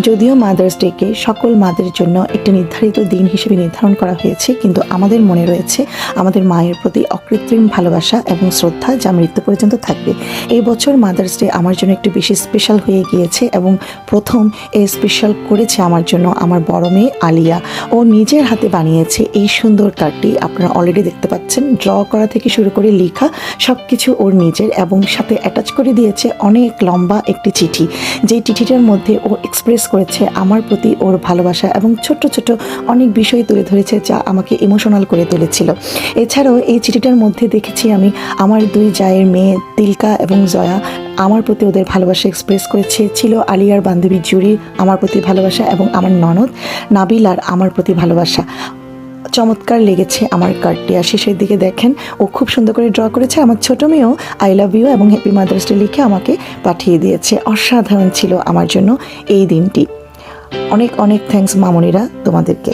যদিও মাদার্স ডেকে সকল মাদের জন্য একটি নির্ধারিত দিন হিসেবে নির্ধারণ করা হয়েছে, কিন্তু আমাদের মনে রয়েছে আমাদের মায়ের প্রতি অকৃত্রিম ভালোবাসা এবং শ্রদ্ধা, যা মৃত্যু পর্যন্ত থাকবে। এই বছর মাদার্স ডে আমার জন্য একটু বেশি স্পেশাল হয়ে গিয়েছে এবং প্রথম এই স্পেশাল করেছে আমার জন্য আমার বড় মেয়ে আলিয়া। ও নিজের হাতে বানিয়েছে এই সুন্দর কার্ডটি, আপনারা অলরেডি দেখতে পাচ্ছেন। ড্র করা থেকে শুরু করে লেখা সব কিছু ওর নিজের, এবং সাথে অ্যাটাচ করে দিয়েছে অনেক লম্বা একটি চিঠি, যেই চিঠিটার মধ্যে ও এক্সপ্রেস করেছে আমার প্রতি ওর ভালোবাসা এবং ছোট্ট ছোট্ট অনেক বিষয় তুলে ধরেছে যা আমাকে ইমোশনাল করে তুলেছিল। এছাড়াও এই চিঠিটার মধ্যে দেখেছি আমি আমার দুই জায়ের মেয়ে তিলকা এবং জয়া আমার প্রতি ওদের ভালোবাসা এক্সপ্রেস করেছে। ছিল আলিয়ার বান্ধবী জুরির আমার প্রতি ভালোবাসা এবং আমার ননদ নাবিলার আমার প্রতি ভালোবাসা। চমৎকার লেগেছে আমার কার্ডটি। আর শেষের দিকে দেখেন ও খুব সুন্দর করে ড্র করেছে। আমার ছোটো মেয়েও আই লাভ ইউ এবং হ্যাপি মাদার্স ডে লিখে আমাকে পাঠিয়ে দিয়েছে। অসাধারণ ছিল আমার জন্য এই দিনটি। অনেক অনেক থ্যাঙ্কস মামনিরা তোমাদেরকে।